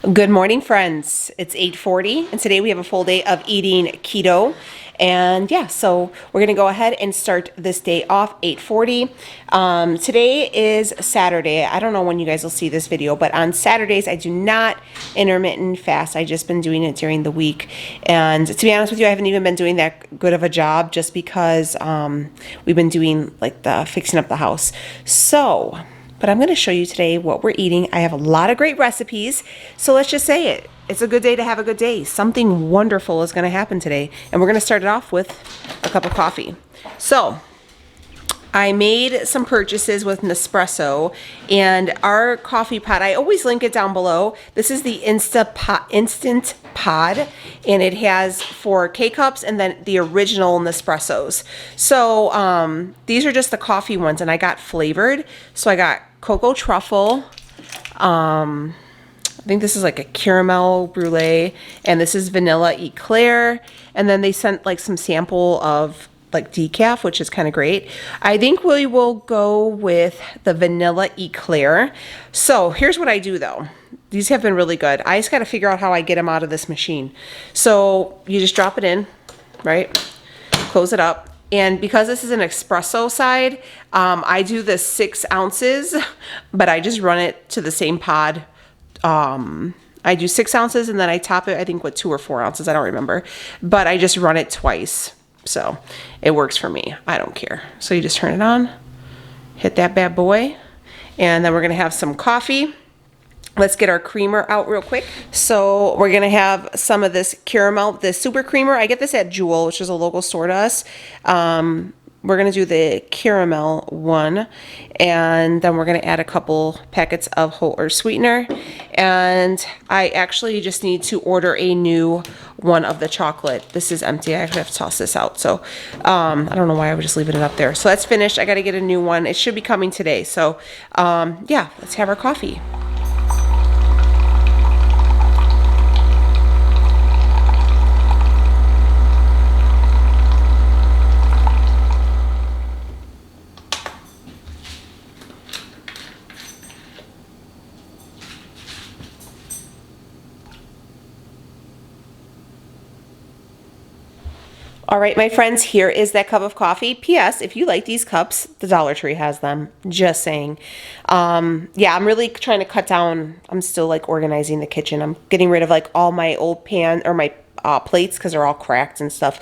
Good morning, friends. It's 8:40, and today we have a full day of eating keto. And yeah, so we're gonna go ahead and start this day off 8:40. Today is Saturday. I don't know when you guys will see this video, but on Saturdays I do not intermittent fast. I just been doing it during the week, and to be honest with you, I haven't even been doing that good of a job just because we've been doing like the fixing up the house. But I'm going to show you today what we're eating. I have a lot of great recipes, so let's just say it. It's a good day to have a good day. Something wonderful is going to happen today, and we're going to start it off with a cup of coffee. So I made some purchases with Nespresso and our coffee pot. I always link it down below. This is the Instant Pod, and it has 4 K-cups and then the original Nespressos. So these are just the coffee ones, and I got flavored. So I got cocoa truffle. I think this is like a caramel brulee, and this is vanilla eclair. And then they sent like some sample of like decaf, which is kind of great. I think we will go with the vanilla eclair. So here's what I do though. These have been really good. I just got to figure out how I get them out of this machine. So you just drop it in, right? Close it up. And because this is an espresso side, I do the 6 ounces, but I just run it to the same pod. I do 6 ounces and then I top it, I think with 2 or 4 ounces. I don't remember, but I just run it twice. So it works for me. I don't care. So you just turn it on, hit that bad boy, and then we're going to have some coffee. Let's get our creamer out real quick. So we're going to have some of this caramel, this super creamer. I get this at Jewel, which is a local store to us. We're going to do the caramel one, and then we're going to add a couple packets of whole earth sweetener. And I actually just need to order a new one of the chocolate. This is empty. I actually have to toss this out. So I don't know why I was just leaving it up there. So that's finished. I got to get a new one. It should be coming today. So yeah, let's have our coffee. All right, my friends, here is that cup of coffee. P.S. If you like these cups, the Dollar Tree has them. Just saying. Yeah, I'm really trying to cut down. I'm still like organizing the kitchen. I'm getting rid of like all my old pan or my plates because they're all cracked and stuff.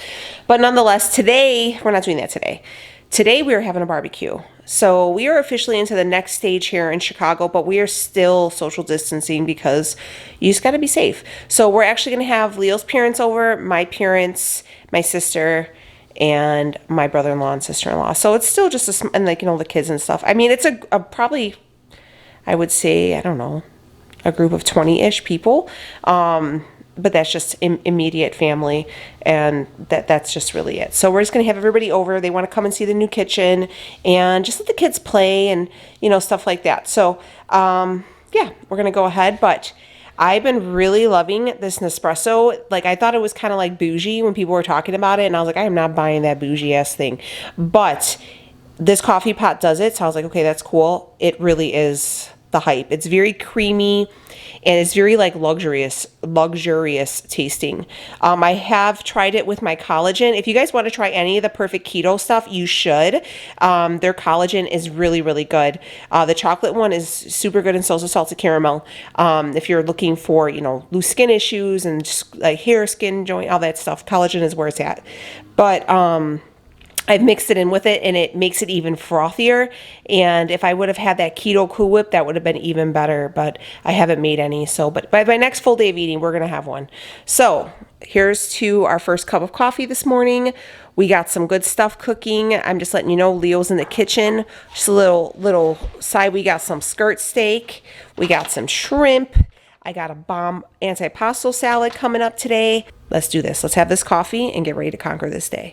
But nonetheless, today, we're not doing that today. Today we are having a barbecue. So we are officially into the next stage here in Chicago, but we are still social distancing because you just got to be safe. So we're actually going to have Leo's parents over, my parents, my sister, and my brother-in-law and sister-in-law. So it's still just and like, you know, the kids and stuff. I mean, it's a probably, I would say, I don't know, a group of 20-ish people. But that's just immediate family, and that's just really it. So we're just going to have everybody over. They want to come and see the new kitchen and just let the kids play and, you know, stuff like that. So, yeah, we're going to go ahead. But I've been really loving this Nespresso. Like, I thought it was kind of like bougie when people were talking about it, and I was like, I am not buying that bougie-ass thing. But this coffee pot does it, so I was like, okay, that's cool. It really is the hype. It's very creamy, and it's very like luxurious tasting. I have tried it with my collagen. If you guys want to try any of the perfect keto stuff, you should. Their collagen is really, really good. The chocolate one is super good, and so is salted caramel. If you're looking for, you know, loose skin issues and just like hair, skin, joint, all that stuff, collagen is where it's at. But I've mixed it in with it, and it makes it even frothier. And if I would have had that keto Cool Whip, that would have been even better, but I haven't made any. So, but by my next full day of eating, we're going to have one. So here's to our first cup of coffee this morning. We got some good stuff cooking. I'm just letting you know, Leo's in the kitchen. Just a little side. We got some skirt steak. We got some shrimp. I got a bomb antipasto salad coming up today. Let's do this. Let's have this coffee and get ready to conquer this day.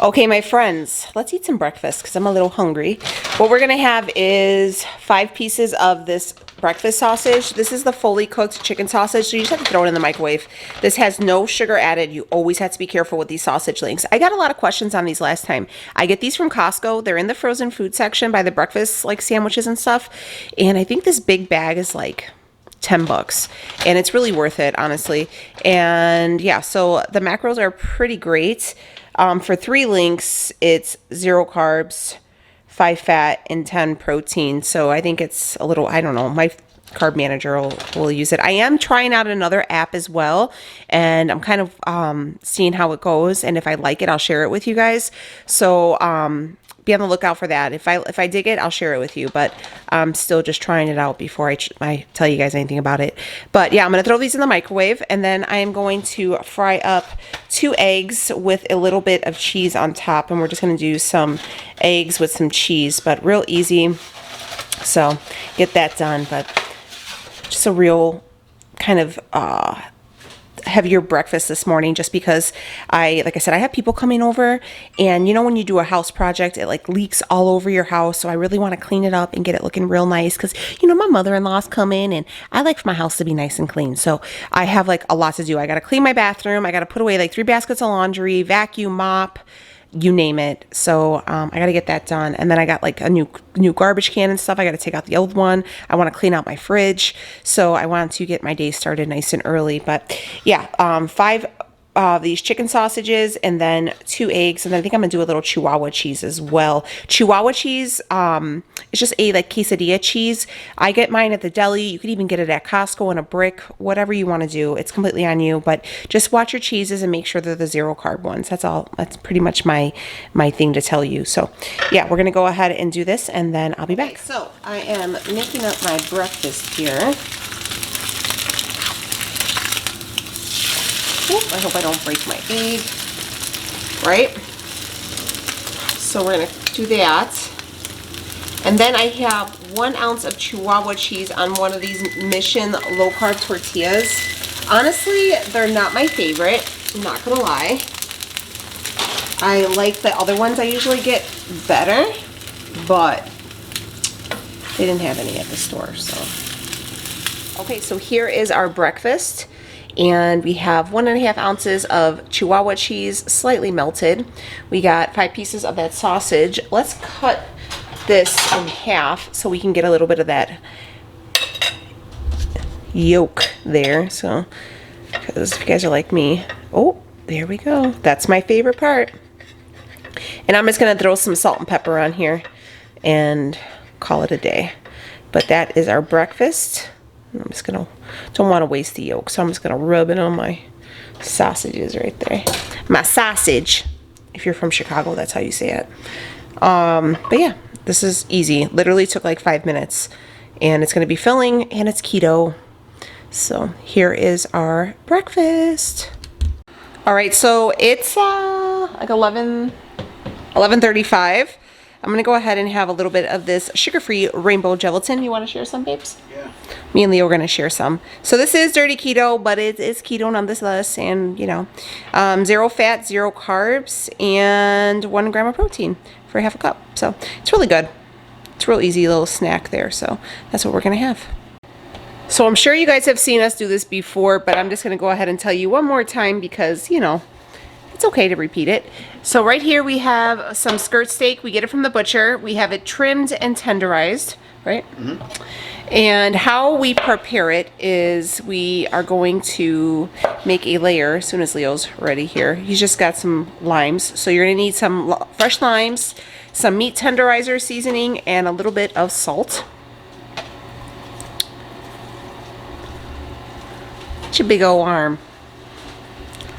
Okay, my friends, let's eat some breakfast because I'm a little hungry. What we're going to have is 5 pieces of this breakfast sausage. This is the fully cooked chicken sausage, so you just have to throw it in the microwave. This has no sugar added. You always have to be careful with these sausage links. I got a lot of questions on these last time. I get these from Costco. They're in the frozen food section by the breakfast like sandwiches and stuff. And I think this big bag is like 10 bucks, and it's really worth it, honestly. And yeah, so the macros are pretty great. For 3 links, it's 0 carbs, 5 fat, and 10 protein. So I think it's a little, I don't know, my carb manager will use it. I am trying out another app as well, and I'm kind of seeing how it goes, and if I like it, I'll share it with you guys. So be on the lookout for that. If I dig it, I'll share it with you, but I'm still just trying it out before I tell you guys anything about it. But yeah, I'm gonna throw these in the microwave, and then I am going to fry up 2 eggs with a little bit of cheese on top, and we're just gonna do some eggs with some cheese, but real easy. So get that done. But just a real kind of heavier breakfast this morning, just because like I said, I have people coming over, and you know, when you do a house project, it like leaks all over your house. So I really want to clean it up and get it looking real nice, because you know, my mother-in-law's coming, and I like for my house to be nice and clean. So I have like a lot to do. I got to clean my bathroom. I got to put away like 3 baskets of laundry, vacuum, mop, you name it. So I got to get that done. And then I got like a new garbage can and stuff. I got to take out the old one. I want to clean out my fridge. So I want to get my day started nice and early. But yeah, 5 these chicken sausages, and then 2 eggs, and then I think I'm gonna do a little Chihuahua cheese as well. Chihuahua cheese, it's just a like quesadilla cheese. I get mine at the deli. You could even get it at Costco in a brick, whatever you want to do. It's completely on you, but just watch your cheeses and make sure they're the 0 carb ones. That's all. That's pretty much my thing to tell you. So yeah, we're gonna go ahead and do this, and then I'll be back. Okay, so I am making up my breakfast here. I hope I don't break my egg, right? So we're gonna do that. And then I have 1 ounce of Chihuahua cheese on one of these Mission low carb tortillas. Honestly, they're not my favorite, I'm not gonna lie. I like the other ones I usually get better, but they didn't have any at the store, so. Okay, so here is our breakfast. And we have 1.5 ounces of Chihuahua cheese, slightly melted. We got 5 pieces of that sausage. Let's cut this in half so we can get a little bit of that yolk there. So, because if you guys are like me, oh, there we go. That's my favorite part. And I'm just gonna throw some salt and pepper on here and call it a day. But that is our breakfast. I'm just gonna, don't want to waste the yolk, so I'm just gonna rub it on my sausages right there. My sausage. If you're from Chicago, that's how you say it. But yeah, this is easy. Literally took like 5 minutes, and it's gonna be filling, and it's keto. So here is our breakfast. All right, so it's like 11:35. I'm gonna go ahead and have a little bit of this sugar-free rainbow gelatin. You want to share some, babes? Yeah. Me and Leo are gonna share some. So this is dirty keto, but it is keto nonetheless, and you know, 0 fat, 0 carbs, and 1 gram of protein for half a cup. So it's really good. It's a real easy little snack there. So that's what we're gonna have. So I'm sure you guys have seen us do this before, but I'm just gonna go ahead and tell you one more time because, you know, it's okay to repeat it. So right here we have some skirt steak. We get it from the butcher. We have it trimmed and tenderized, right? Mm-hmm. And how we prepare it is we are going to make a layer as soon as Leo's ready here. He's just got some limes. So you're gonna need some fresh limes, some meat tenderizer seasoning, and a little bit of salt. It's your big old arm.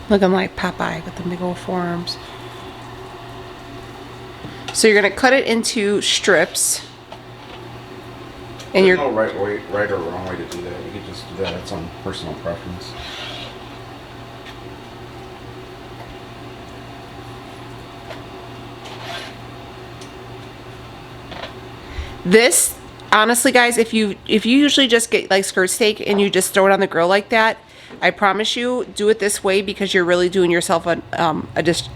Looking like Popeye with the big old forearms. So you're gonna cut it into strips. And There's no right or wrong way to do that. You can just do that. It's on personal preference. This, honestly, guys, if you usually just get like skirt steak and you just throw it on the grill like that, I promise you, do it this way because you're really doing yourself an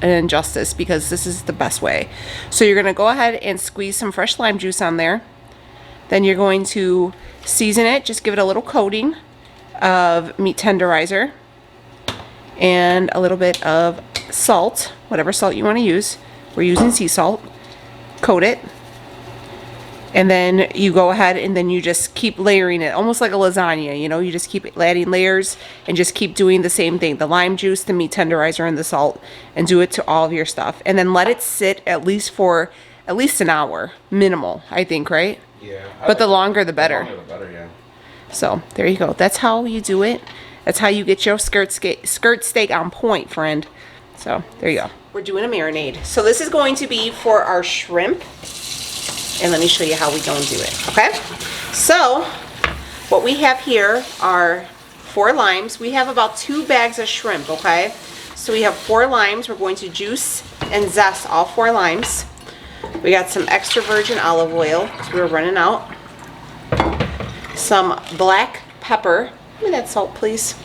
injustice, because this is the best way. So you're gonna go ahead and squeeze some fresh lime juice on there. Then you're going to season it, just give it a little coating of meat tenderizer and a little bit of salt, whatever salt you want to use. We're using sea salt. Coat it. And then you go ahead and then you just keep layering it, almost like a lasagna, you know, you just keep adding layers and just keep doing the same thing. The lime juice, the meat tenderizer, and the salt, and do it to all of your stuff. And then let it sit at least for at least an hour, minimal, I think, right? Yeah. But the longer the better. The longer the better, yeah. So there you go. That's how you do it. That's how you get your skirt steak on point, friend. So there you go. We're doing a marinade. So this is going to be for our shrimp. And let me show you how we go and do it, okay? So, what we have here are 4 limes. We have about 2 bags of shrimp, okay? So we have 4 limes. We're going to juice and zest all 4 limes. We got some extra virgin olive oil, because we were running out. Some black pepper. Give me that salt, please.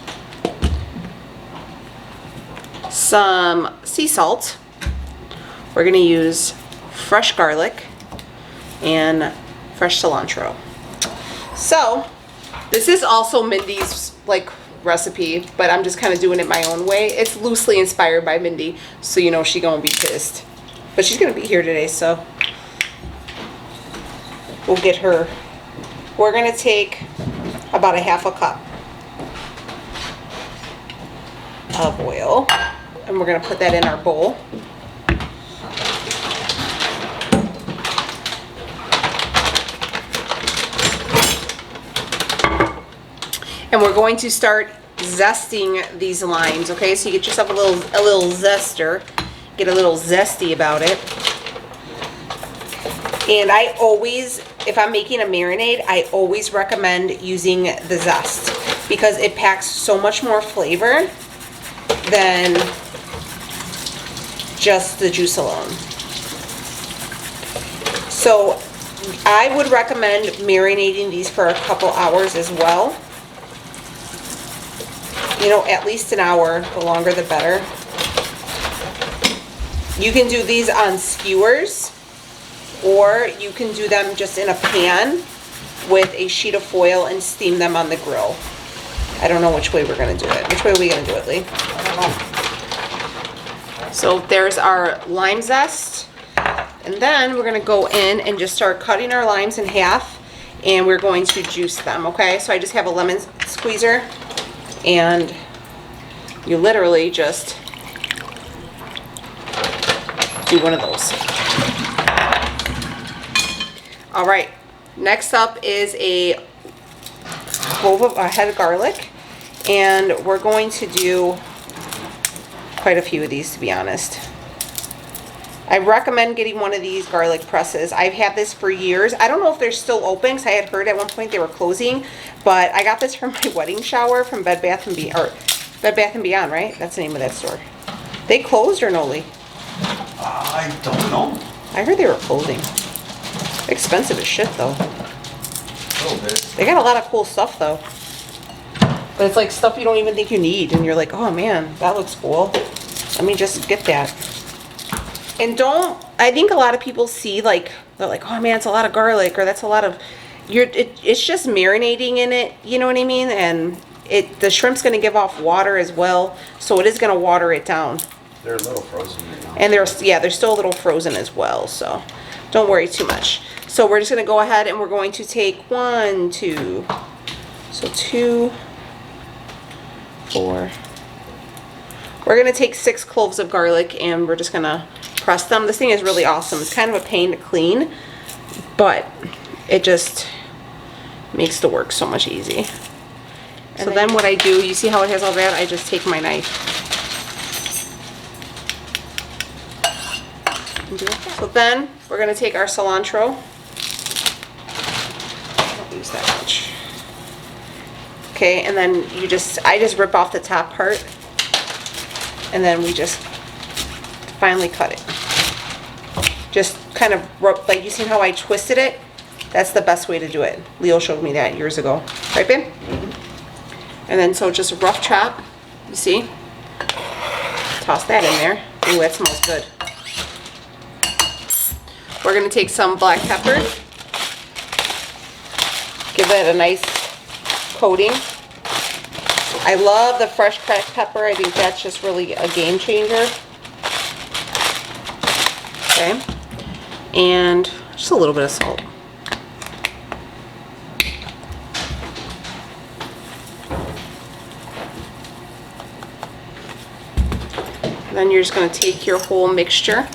Some sea salt. We're gonna use fresh garlic and fresh cilantro. So this is also Mindy's like recipe, but I'm just kind of doing it my own way. It's loosely inspired by Mindy, so you know she gonna be pissed, but she's gonna be here today, so we'll get her. We're gonna take about a half a cup of oil, and we're gonna put that in our bowl. And we're going to start zesting these limes, okay? So you get yourself a little zester, get a little zesty about it. And I always, if I'm making a marinade, I always recommend using the zest because it packs so much more flavor than just the juice alone. So I would recommend marinating these for a couple hours as well. You know, at least an hour, the longer the better. You can do these on skewers, or you can do them just in a pan with a sheet of foil and steam them on the grill. I don't know which way we're gonna do it. Which way are we gonna do it, Lee? I don't know. So there's our lime zest. And then we're gonna go in and just start cutting our limes in half, and we're going to juice them, okay? So I just have a lemon squeezer, and you literally just do one of those. All right, next up is a head of garlic, and we're going to do quite a few of these, to be honest. I recommend getting one of these garlic presses. I've had this for years. I don't know if they're still open, because I had heard at one point they were closing, but I got this from my wedding shower from Bed Bath & Beyond, right? That's the name of that store. They closed or no, Lee? I don't know. I heard they were closing. Expensive as shit, though. A little bit. They got a lot of cool stuff, though. But it's like stuff you don't even think you need, and you're like, oh man, that looks cool. Let me just get that. And I think a lot of people see, like, they're like, oh man, it's a lot of garlic, or that's a lot of, it's just marinating in it, you know what I mean? And the shrimp's gonna give off water as well, so it is gonna water it down. They're a little frozen right now. And they're still a little frozen as well, so don't worry too much. So we're just gonna go ahead and we're going to take 1, 2, so 2, 4. We're gonna take 6 cloves of garlic, and we're just gonna press them. This thing is really awesome. It's kind of a pain to clean, but it just makes the work so much easy. So then what I do, you see how it has all that? I just take my knife and do it. So then we're gonna take our cilantro. Don't use that much. Okay, and then I just rip off the top part, and then we just finely cut it. Just kind of like, you seen how I twisted it? That's the best way to do it. Leo showed me that years ago. Right, babe? And then so just a rough chop, you see? Toss that in there. Ooh, that smells good. We're gonna take some black pepper. Give that a nice coating. I love the fresh cracked pepper. I think that's just really a game changer. Okay. And just a little bit of salt. And then you're just going to take your whole mixture.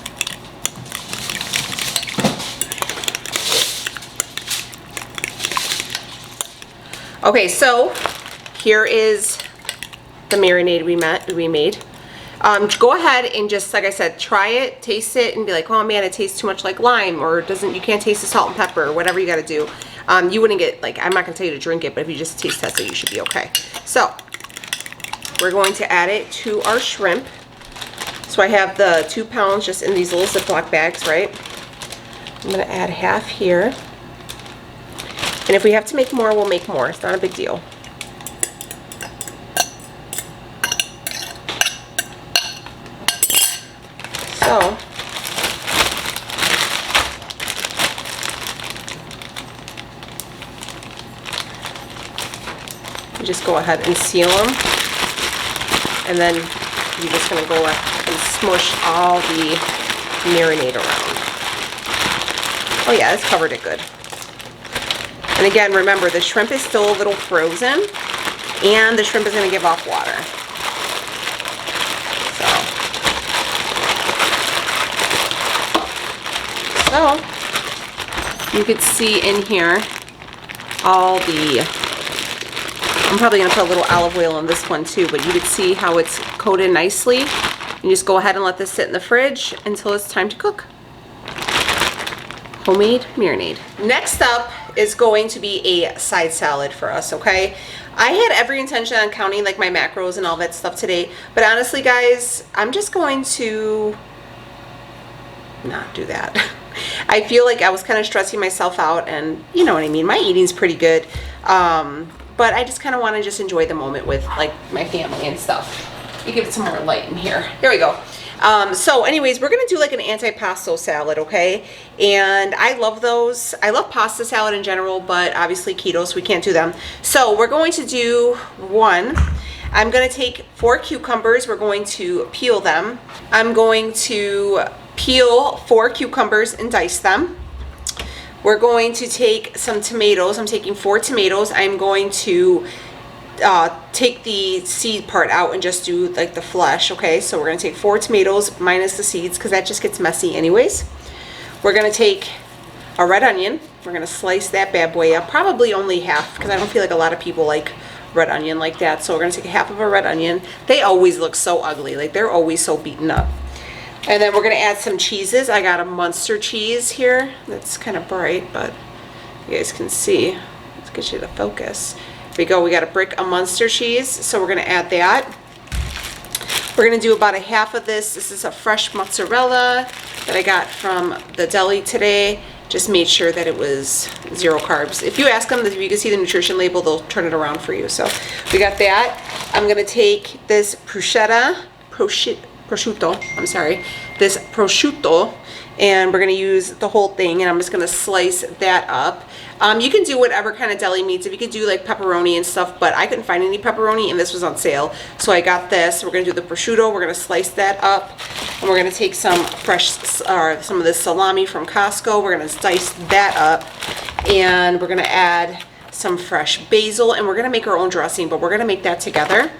Okay, so here is the marinade we made. Go ahead and just, like I said, try it, taste it, and be like, oh man, it tastes too much like lime, or you can't taste the salt and pepper, or whatever you got to do. You wouldn't get, like, I'm not going to tell you to drink it, but if you just taste test it, you should be okay. So we're going to add it to our shrimp. So I have the 2 pounds just in these little Ziploc bags, right? I'm going to add half here. And if we have to make more, we'll make more. It's not a big deal. So, you just go ahead and seal them. And then you're just going to go ahead and smush all the marinade around. Oh yeah, it's covered it good. And again, remember, the shrimp is still a little frozen, and the shrimp is going to give off water. So you could see in here all the, I'm probably going to put a little olive oil on this one too, but you could see how it's coated nicely. You just go ahead and let this sit in the fridge until it's time to cook. Homemade marinade. Next up is going to be a side salad for us, okay? I had every intention on counting like my macros and all that stuff today, but honestly guys, I'm just going to not do that. I feel like I was kind of stressing myself out, and you know what I mean, my eating's pretty good, but I just kind of want to just enjoy the moment with like my family and stuff. You give it some more light in here. There we go. So anyways, we're gonna do like an antipasto salad, okay? And I love those. I love pasta salad in general, but obviously keto, so we can't do them. So we're going to do one. I'm gonna take 4 cucumbers. We're going to peel them. I'm going to peel 4 cucumbers and dice them. We're going to take some tomatoes. I'm taking 4 tomatoes. I'm going to take the seed part out and just do like the flesh, okay? So we're going to take 4 tomatoes minus the seeds, because that just gets messy anyways. We're going to take a red onion. We're going to slice that bad boy up, probably only half, because I don't feel like a lot of people like red onion like that. So we're going to take half of a red onion. They always look so ugly, like they're always so beaten up. And then we're going to add some cheeses. I got a Munster cheese here that's kind of bright, but you guys can see. Let's get you to focus. There we go. We got a brick of Munster cheese, so we're going to add that. We're going to do about a half of this. This is a fresh mozzarella that I got from the deli today. Just made sure that it was 0 carbs. If you ask them, if you can see the nutrition label, they'll turn it around for you. So we got that. I'm going to take this prosciutto, this prosciutto, and we're going to use the whole thing, and I'm just going to slice that up. You can do whatever kind of deli meats. If you could do like pepperoni and stuff, but I couldn't find any pepperoni, and this was on sale, so I got this. We're going to do the prosciutto. We're going to slice that up, and we're going to take some fresh, some of this salami from Costco. We're going to dice that up, and we're going to add some fresh basil, and we're going to make our own dressing, but we're going to make that together.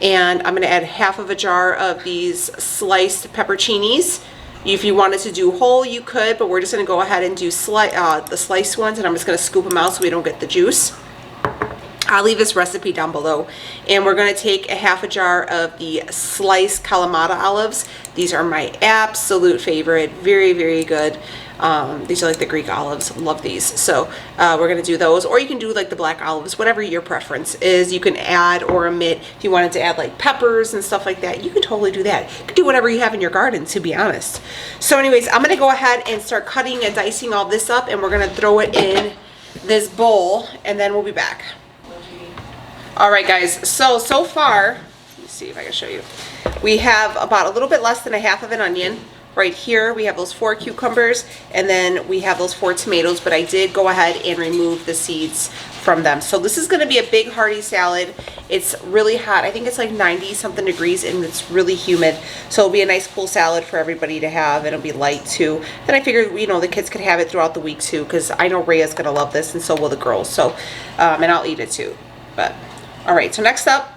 And I'm going to add half of a jar of these sliced pepperoncinis. If you wanted to do whole, you could, but we're just going to go ahead and do the sliced ones, and I'm just going to scoop them out so we don't get the juice. I'll leave this recipe down below. And we're going to take a half a jar of the sliced Kalamata olives. These are my absolute favorite. Very, very good. These are like the Greek olives. Love these. So we're going to do those. Or you can do like the black olives, whatever your preference is. You can add or omit. If you wanted to add like peppers and stuff like that, you can totally do that. You can do whatever you have in your garden, to be honest. So anyways, I'm going to go ahead and start cutting and dicing all this up, and we're going to throw it in this bowl, and then we'll be back. All right, guys. So far, let me see if I can show you. We have about a little bit less than a half of an onion. Right here, we have those 4 cucumbers, and then we have those 4 tomatoes, but I did go ahead and remove the seeds from them. So this is gonna be a big hearty salad. It's really hot. I think it's like 90 something degrees, and it's really humid. So it'll be a nice cool salad for everybody to have. It'll be light too. Then I figured, you know, the kids could have it throughout the week too, because I know Rhea's gonna love this, and so will the girls. So, and I'll eat it too. But, all right, so next up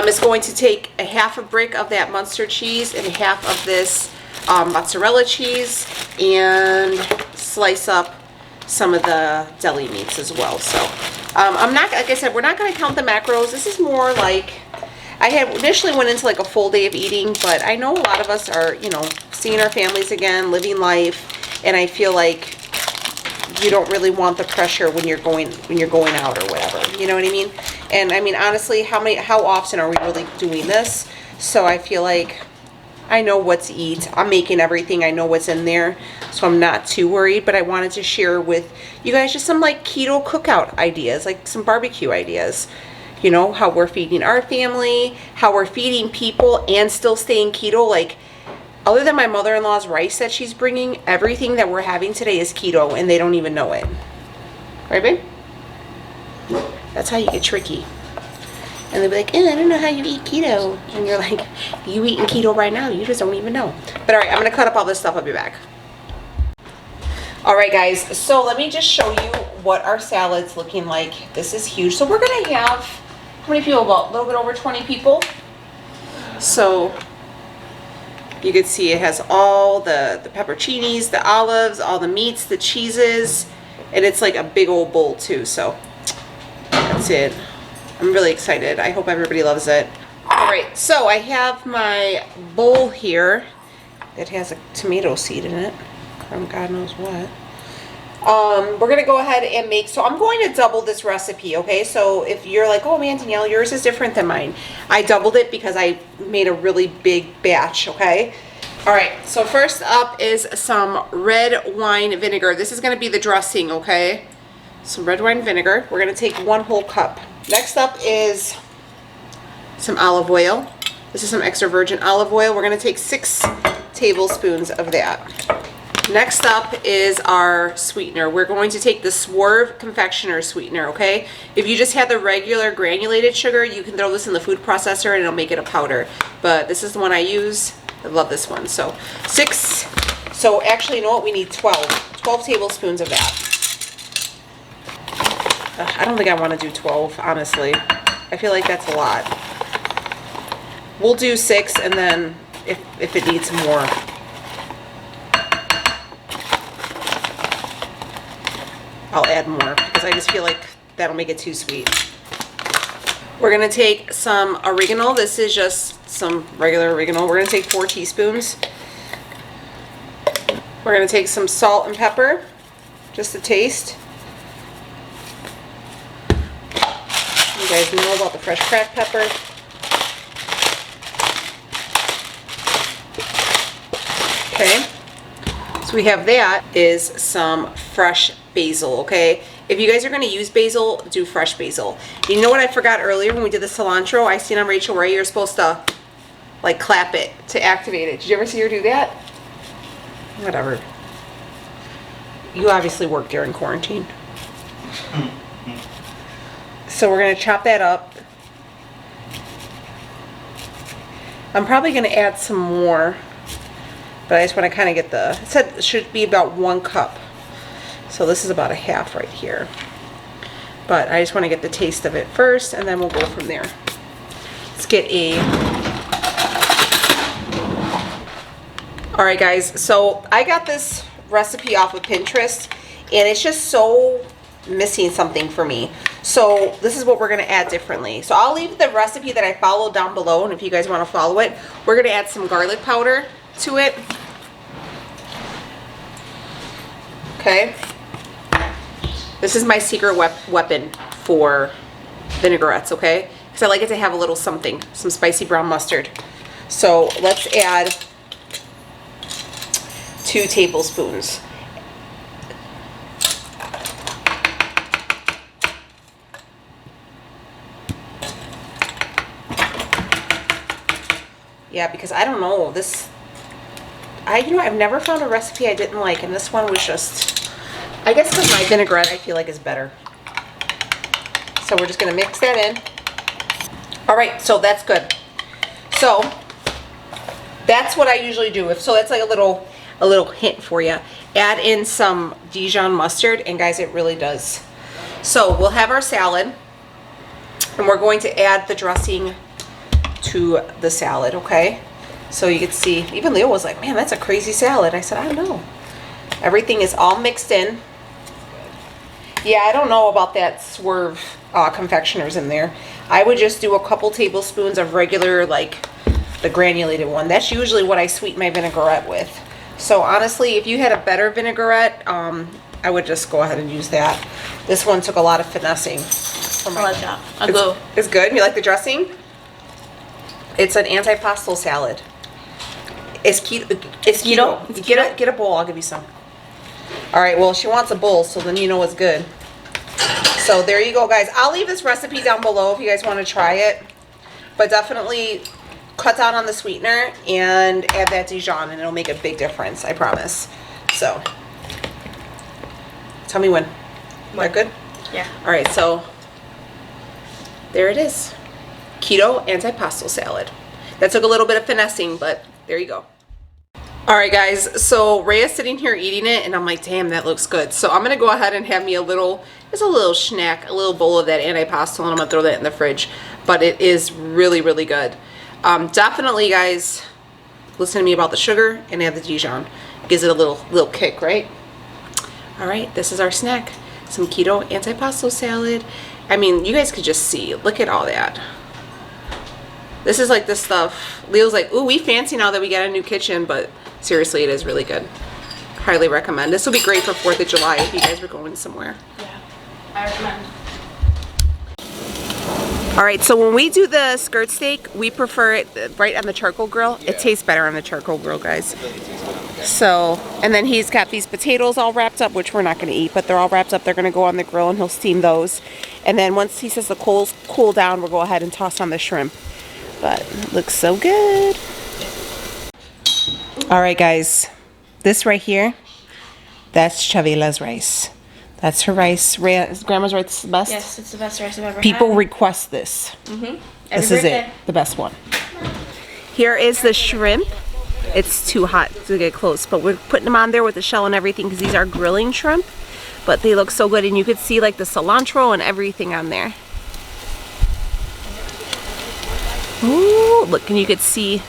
is going to take a half a brick of that Munster cheese and half of this mozzarella cheese and slice up some of the deli meats as well. So I'm not, like I said, we're not going to count the macros. This is more like, I had initially went into like a full day of eating, but I know a lot of us are, you know, seeing our families again, living life, and I feel like you don't really want the pressure when you're going out or whatever. You know what I mean? And I mean, honestly, how often are we really doing this? So I feel like I know what to eat. I'm making everything. I know what's in there, so I'm not too worried. But I wanted to share with you guys just some like keto cookout ideas, like some barbecue ideas. You know, how we're feeding our family, how we're feeding people and still staying keto. Like, other than my mother-in-law's rice that she's bringing, everything that we're having today is keto, and they don't even know it. Right, babe? That's how you get tricky. And they'll be like, I don't know how you eat keto. And you're like, you eating keto right now. You just don't even know. But all right, I'm going to cut up all this stuff. I'll be back. All right, guys. So let me just show you what our salad's looking like. This is huge. So we're going to have, how many people? About a little bit over 20 people. So you can see it has all the pepperoncinis, the olives, all the meats, the cheeses. And it's like a big old bowl too. So that's it. I'm really excited. I hope everybody loves it. All right, so I have my bowl here. It has a tomato seed in it from God knows what. We're gonna go ahead and make, so I'm going to double this recipe, okay? So if you're like, oh man, Danielle, yours is different than mine. I doubled it because I made a really big batch, okay? All right, so first up is some red wine vinegar. This is gonna be the dressing, okay? Some red wine vinegar. We're gonna take 1 whole cup. Next up is some olive oil. This is some extra virgin olive oil. We're going to take 6 tablespoons of that. Next up is our sweetener. We're going to take the Swerve confectioner sweetener, okay? If you just had the regular granulated sugar, you can throw this in the food processor and it'll make it a powder. But this is the one I use. I love this one. So 6. So actually, you know what? We need 12 tablespoons of that. I don't think I want to do 12, honestly. I feel like that's a lot. We'll do 6, and then if it needs more. I'll add more, because I just feel like that'll make it too sweet. We're going to take some oregano. This is just some regular oregano. We're going to take 4 teaspoons. We're going to take some salt and pepper, just a taste. You guys know about the fresh cracked pepper. Okay, so we have that is some fresh basil, okay? If you guys are going to use basil, do fresh basil. You know what I forgot earlier when we did the cilantro? I seen on Rachel Ray, you're supposed to like clap it to activate it. Did you ever see her do that? Whatever. You obviously work during quarantine. So we're going to chop that up. I'm probably going to add some more, but I just want to kind of get the, it said it should be about 1 cup. So this is about a half right here. But I just want to get the taste of it first, and then we'll go from there. Let's get a, all right guys, so I got this recipe off of Pinterest, and it's just so missing something for me. So this is what we're going to add differently. So I'll leave the recipe that I followed down below, and if you guys want to follow it, we're going to add some garlic powder to it. Okay. This is my secret weapon for vinaigrettes, okay? Because I like it to have a little something, some spicy brown mustard. So let's add 2 tablespoons. Yeah, because I don't know, this, I've never found a recipe I didn't like, and this one was just, I guess because my vinaigrette I feel like is better. So we're just going to mix that in. All right, so that's good. So that's what I usually do. So that's like a little hint for you. Add in some Dijon mustard, and guys, it really does. So we'll have our salad, and we're going to add the dressing to the salad, okay? So you can see, even Leo was like, man, that's a crazy salad. I said, I don't know. Everything is all mixed in. Yeah, I don't know about that Swerve confectioners in there. I would just do a couple tablespoons of regular, like the granulated one. That's usually what I sweeten my vinaigrette with. So honestly, if you had a better vinaigrette, I would just go ahead and use that. This one took a lot of finessing. I like that. I'll go. It's good. You like the dressing? It's an antipasto salad. It's keto. It's keto. It's Get a bowl. I'll give you some. All right. Well, she wants a bowl, so then you know it's good. So there you go, guys. I'll leave this recipe down below if you guys want to try it. But definitely cut down on the sweetener and add that Dijon, and it'll make a big difference. I promise. So tell me when. Is that good? Yeah. All right. So there it is. Keto antipasto salad. That took a little bit of finessing, but there you go. All right, guys, so Rhea's sitting here eating it, and I'm like, damn, that looks good. So I'm gonna go ahead and have me a little snack, a little bowl of that antipasto, and I'm gonna throw that in the fridge. But it is really, really good. Definitely, guys, listen to me about the sugar and add the Dijon. Gives it a little kick, right? All right, this is our snack. Some keto antipasto salad. I mean, you guys could just see, look at all that. This is like the stuff. Leo's like, ooh, we fancy now that we got a new kitchen, but seriously, it is really good. Highly recommend. This will be great for 4th of July if you guys were going somewhere. Yeah, I recommend. All right, so when we do the skirt steak, we prefer it right on the charcoal grill. It tastes better on the charcoal grill, guys. So, and then he's got these potatoes all wrapped up, which we're not going to eat, but they're all wrapped up. They're going to go on the grill, and he'll steam those. And then once he says the coals cool down, we'll go ahead and toss on the shrimp. But it looks so good. All right, guys. This right here, that's Chavela's rice. That's her rice. Is Grandma's rice the best? Yes, it's the best rice I've ever People had. request this. Every This birthday. is it. The best one. Here is the shrimp. It's too hot to get close, but we're putting them on there with the shell and everything because these are grilling shrimp. But they look so good, and you could see like the cilantro and everything on there. Ooh, look, and you could see.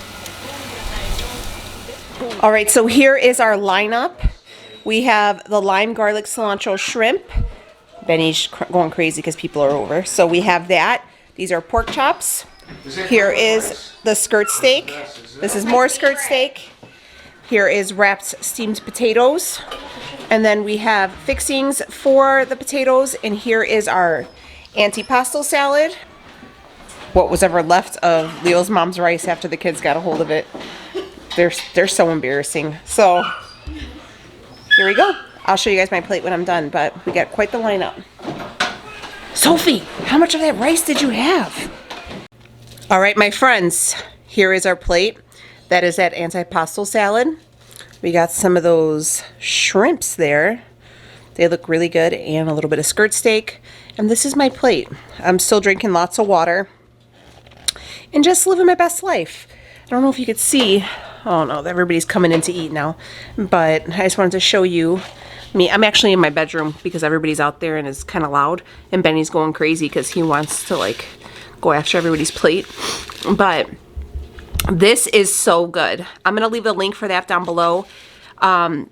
All right, so here is our lineup. We have the lime, garlic, cilantro, shrimp. Benny's going crazy because people are over. So we have that. These are pork chops. Here is the skirt steak. This is more skirt steak. Here is wrapped steamed potatoes. And then we have fixings for the potatoes. And here is our antipasto salad. What was ever left of Leo's mom's rice after the kids got a hold of it. They're so embarrassing. So here we go. I'll show you guys my plate when I'm done, but we got quite the lineup. Sophie, how much of that rice did you have? All right, my friends, here is our plate. That is that antipasto salad. We got some of those shrimps there. They look really good, and a little bit of skirt steak. And this is my plate. I'm still drinking lots of water and just living my best life. I don't know if you could see. Oh no, everybody's coming in to eat now. But I just wanted to show you me. I'm actually in my bedroom because everybody's out there and it's kind of loud. And Benny's going crazy because he wants to like go after everybody's plate. But this is so good. I'm going to leave the link for that down below.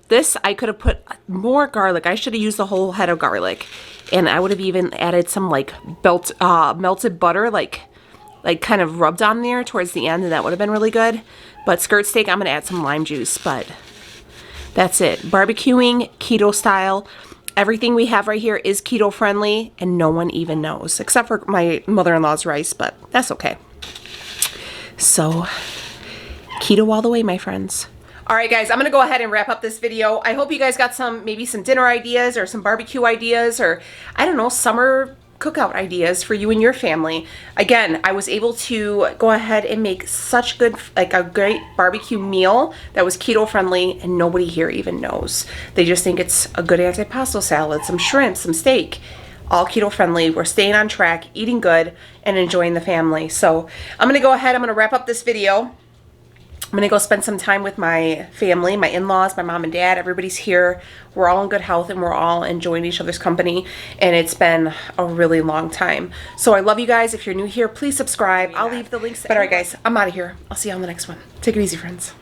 This, I could have put more garlic. I should have used the whole head of garlic. And I would have even added some like melted butter, like kind of rubbed on there towards the end, and that would have been really good. But skirt steak, I'm going to add some lime juice, but that's it. Barbecuing, keto style. Everything we have right here is keto friendly, and no one even knows, except for my mother-in-law's rice, but that's okay. So, keto all the way, my friends. All right, guys, I'm going to go ahead and wrap up this video. I hope you guys got maybe some dinner ideas or some barbecue ideas or, I don't know, summer cookout ideas for you and your family. Again, I was able to go ahead and make such good, like a great barbecue meal that was keto friendly, and nobody here even knows. They just think it's a good antipasto salad, some shrimp, some steak, all keto friendly. We're staying on track, eating good, and enjoying the family. So I'm going to go ahead, I'm going to wrap up this video. I'm gonna go spend some time with my family, my in-laws, my mom and dad. Everybody's here. We're all in good health and we're all enjoying each other's company. And it's been a really long time. So I love you guys. If you're new here, please subscribe. I'll leave the links. But all right, guys, I'm out of here. I'll see you on the next one. Take it easy, friends.